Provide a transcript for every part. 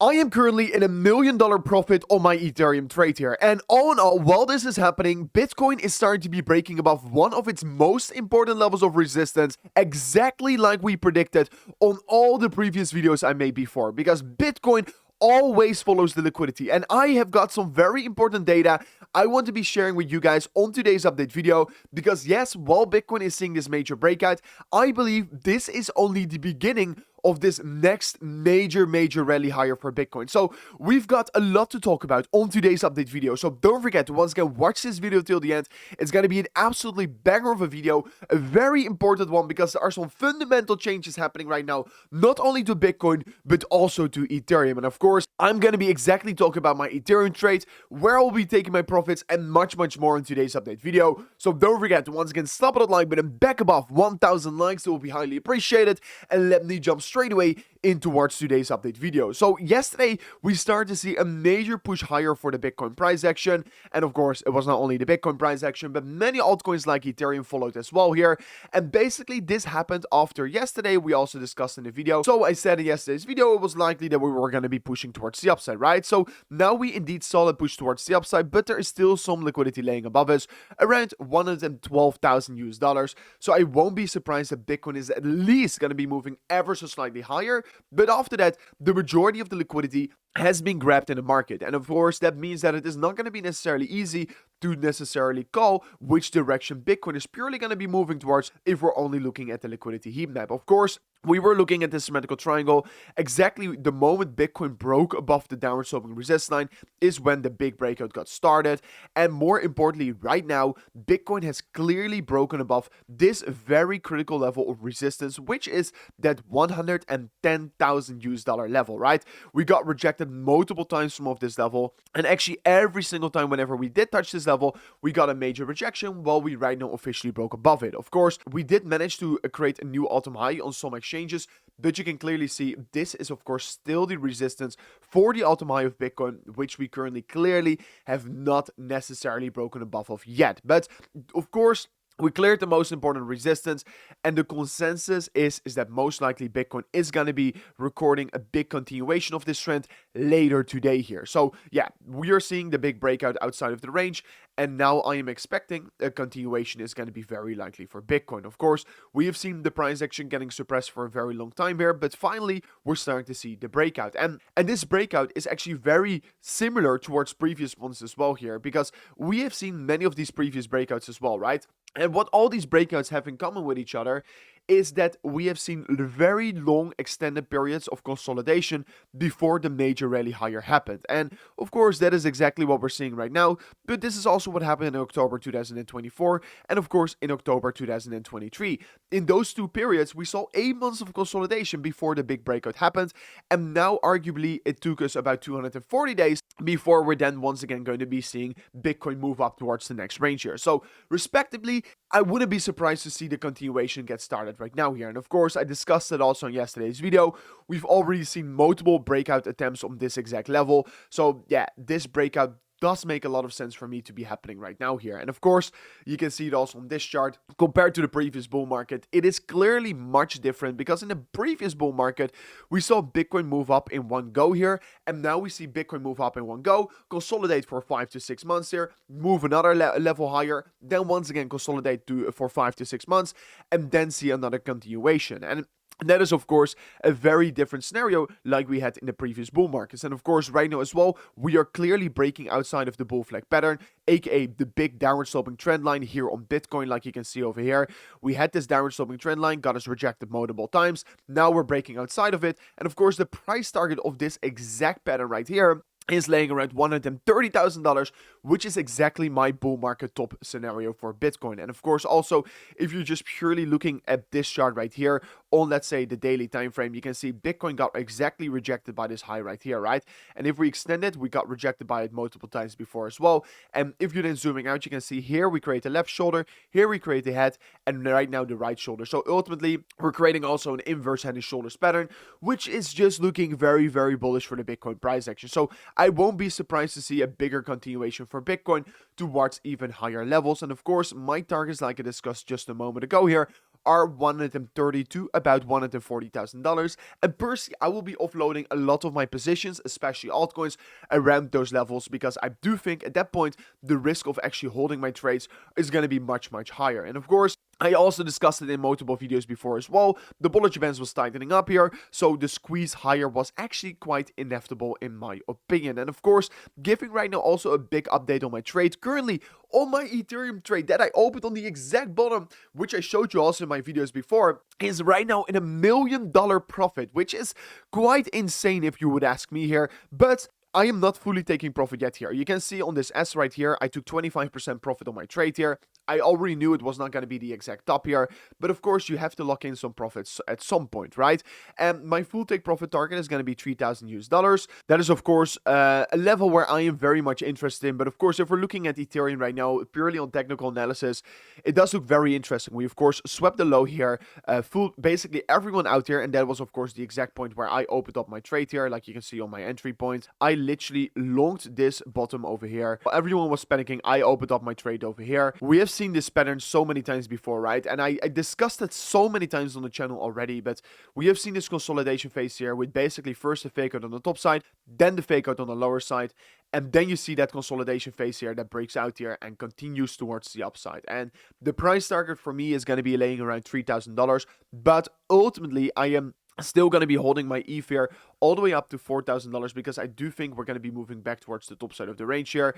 I am currently in $1 million profit on my Ethereum trade here, and all in all, while this is happening, Bitcoin is starting to be breaking above one of its most important levels of resistance, exactly like we predicted on all the previous videos I made before, because Bitcoin always follows the liquidity, and I have got some very important data I want to be sharing with you guys on today's update video, because yes, while Bitcoin is seeing this major breakout, I believe this is only the beginning of this next major rally higher for Bitcoin. So we've got a lot to talk about on today's update video. So don't forget to once again watch this video till the end. It's going to be an absolutely banger of a video, a very important one, because there are some fundamental changes happening right now, not only to Bitcoin, but also to Ethereum. And of course, I'm going to be exactly talking about my Ethereum trade, where I'll be taking my profits, and much more in today's update video. So don't forget to once again slap that like button back above 1,000 likes. It will be highly appreciated. And let me jump straight away in towards today's update video. So yesterday we started to see a major push higher for the Bitcoin price action, and of course it was not only the Bitcoin price action, but many altcoins like Ethereum followed as well here. And basically this happened after yesterday we also discussed in the video. So I said in yesterday's video it was likely that we were going to be pushing towards the upside, right? So now we indeed saw a push towards the upside, but there is still some liquidity laying above us, around 112,000 US dollars. So I won't be surprised that Bitcoin is at least going to be moving ever so slightly higher. But after that, the majority of the liquidity has been grabbed in the market. And of course, that means that it is not going to be necessarily easy to necessarily call which direction Bitcoin is purely going to be moving towards if we're only looking at the liquidity heat map. Of course, we were looking at this symmetrical triangle. Exactly the moment Bitcoin broke above the downward sloping resistance line is when the big breakout got started. And more importantly, right now, Bitcoin has clearly broken above this very critical level of resistance, which is that 110,000 US dollar level, right? We got rejected multiple times from off this level, and actually every single time whenever we did touch this level, we got a major rejection, while we right now officially broke above it. Of course, we did manage to create a new all-time high on some exchanges, but you can clearly see this is of course still the resistance for the all-time high of Bitcoin, which we currently clearly have not necessarily broken above of yet. But of course, we cleared the most important resistance, and the consensus is that most likely Bitcoin is going to be recording a big continuation of this trend later today here. So yeah, we are seeing the big breakout outside of the range, and now I am expecting a continuation is going to be very likely for Bitcoin. Of course, we have seen the price action getting suppressed for a very long time here, but finally we're starting to see the breakout. And this breakout is actually very similar towards previous ones as well here, because we have seen many of these previous breakouts as well, right? And what all these breakouts have in common with each other is that we have seen very long extended periods of consolidation before the major rally higher happened. And of course, that is exactly what we're seeing right now. But this is also what happened in October 2024 and of course in October 2023. In those two periods, we saw 8 months of consolidation before the big breakout happened. And now arguably it took us about 240 days before we're then once again going to be seeing Bitcoin move up towards the next range here. So respectively, I wouldn't be surprised to see the continuation get started right now here. And of course, I discussed it also in yesterday's video. We've already seen multiple breakout attempts on this exact level. So yeah, this breakout does make a lot of sense for me to be happening right now here. And of course, you can see it also on this chart. Compared to the previous bull market, it is clearly much different, because in the previous bull market, we saw Bitcoin move up in one go here, and now we see Bitcoin move up in one go, consolidate for 5 to 6 months here, move another level higher, then once again consolidate for 5 to 6 months, and then see another continuation. And that is, of course, a very different scenario like we had in the previous bull markets. And of course, right now as well, we are clearly breaking outside of the bull flag pattern, aka the big downward sloping trend line here on Bitcoin, like you can see over here. We had this downward sloping trend line, got us rejected multiple times. Now we're breaking outside of it. And of course, the price target of this exact pattern right here is laying around $130,000, which is exactly my bull market top scenario for Bitcoin. And of course, also, if you're just purely looking at this chart right here on, let's say, the daily time frame, you can see Bitcoin got exactly rejected by this high right here, right? And if we extend it, we got rejected by it multiple times before as well. And if you're then zooming out, you can see here we create the left shoulder, here we create the head, and right now the right shoulder. So ultimately, we're creating also an inverse head and shoulders pattern, which is just looking very bullish for the Bitcoin price action. So I won't be surprised to see a bigger continuation for Bitcoin towards even higher levels. And of course, my targets, like I discussed just a moment ago here, are 130 to about $140,000. And personally, I will be offloading a lot of my positions, especially altcoins, around those levels, because I do think at that point the risk of actually holding my trades is going to be much, much higher. And of course, I also discussed it in multiple videos before as well. The Bollinger Bands was tightening up here, so the squeeze higher was actually quite inevitable in my opinion. And of course, giving right now also a big update on my trade. Currently, on my Ethereum trade that I opened on the exact bottom, which I showed you also in my videos before, is right now in $1 million profit, which is quite insane if you would ask me here. But I am not fully taking profit yet here. You can see on this S right here, I took 25% profit on my trade here. I already knew it was not going to be the exact top here, but of course you have to lock in some profits at some point, right? And my full take profit target is going to be $3,000. That is of course a level where I am very much interested in, but of course if we're looking at Ethereum right now, purely on technical analysis, it does look very interesting. We of course swept the low here, fooled basically everyone out here, and that was of course the exact point where I opened up my trade here, like you can see on my entry point. I literally longed this bottom over here. While everyone was panicking, I opened up my trade over here. We have seen this pattern so many times before, right? And I discussed it so many times on the channel already, but we have seen this consolidation phase here with basically first a fake out on the top side, then the fake out on the lower side, and then you see that consolidation phase here that breaks out here and continues towards the upside. And the price target for me is going to be laying around $3,000, but ultimately I am still going to be holding my ETH here all the way up to $4,000, because I do think we're going to be moving back towards the top side of the range here,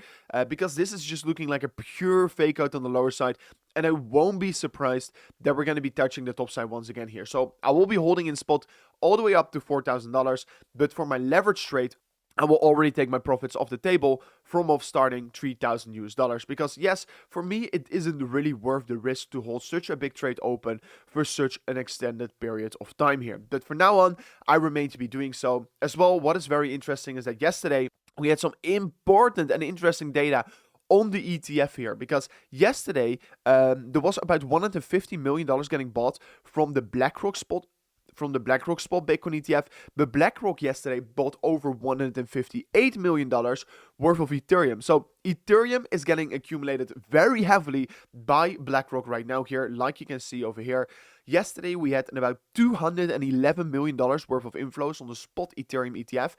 because this is just looking like a pure fake out on the lower side, and I won't be surprised that we're going to be touching the top side once again here. So I will be holding in spot all the way up to $4,000, but for my leverage trade, I will already take my profits off the table from off starting $3,000, because yes, for me, it isn't really worth the risk to hold such a big trade open for such an extended period of time here. But for now on, I remain to be doing so. As well, what is very interesting is that yesterday we had some important and interesting data on the ETF here, because yesterday there was about $150 million getting bought from the BlackRock spot Bitcoin ETF, but BlackRock yesterday bought over $158 million worth of Ethereum. So Ethereum is getting accumulated very heavily by BlackRock right now here, like you can see over here. Yesterday we had about $211 million worth of inflows on the spot Ethereum ETF.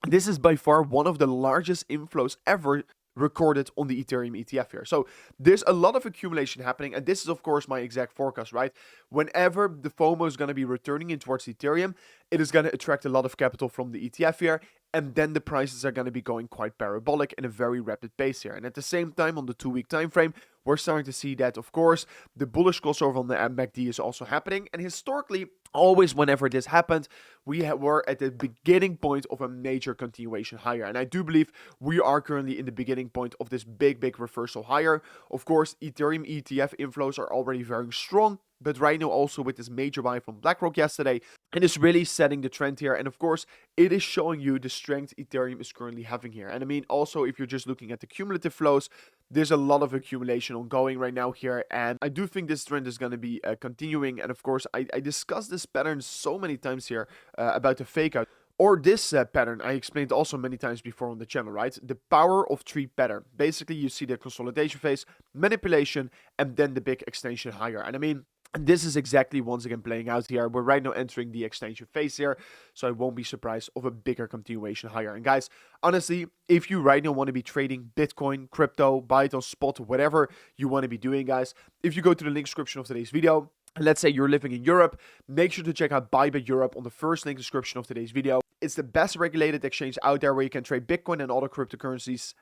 This is by far one of the largest inflows ever recorded on the Ethereum ETF here. So there's a lot of accumulation happening, and this is of course my exact forecast, right? Whenever the FOMO is going to be returning in towards Ethereum, it is going to attract a lot of capital from the ETF here, and then the prices are going to be going quite parabolic in a very rapid pace here. And at the same time, on the 2-week time frame, we're starting to see that, of course, the bullish crossover on the MACD is also happening. And historically, always whenever this happened, we were at the beginning point of a major continuation higher. And I do believe we are currently in the beginning point of this big reversal higher. Of course, Ethereum ETF inflows are already very strong, but right now also with this major buy from BlackRock yesterday, it is really setting the trend here. And of course, it is showing you the strength Ethereum is currently having here. And I mean, also, if you're just looking at the cumulative flows, there's a lot of accumulation ongoing right now here. And I do think this trend is going to be continuing. And of course, I discussed this pattern so many times here about the fake out. Or this pattern I explained also many times before on the channel, right? The power of three pattern. Basically, you see the consolidation phase, manipulation, and then the big extension higher. And I mean, this is exactly once again playing out here. We're right now entering the extension phase here, so I won't be surprised of a bigger continuation higher. And guys, honestly, if you right now want to be trading Bitcoin, crypto, buy it on spot, whatever you want to be doing, guys, if you go to the link description of today's video, let's say you're living in Europe, make sure to check out Bybit Europe on the first link description of today's video. It's the best regulated exchange out there where you can trade Bitcoin and other cryptocurrencies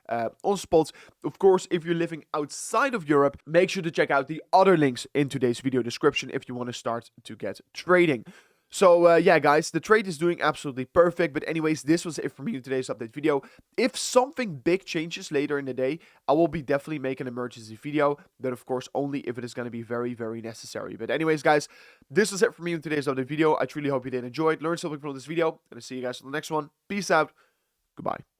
on spot. Of course, if you're living outside of Europe, make sure to check out the other links in today's video description if you want to start to get trading. So yeah, guys, the trade is doing absolutely perfect. But anyways, this was it for me in today's update video. If something big changes later in the day, I will be definitely making an emergency video. But of course, only if it is going to be very necessary. But anyways, guys, this was it for me in today's update video. I truly hope you did enjoy it, learn something from this video, and I'll see you guys on the next one. Peace out. Goodbye.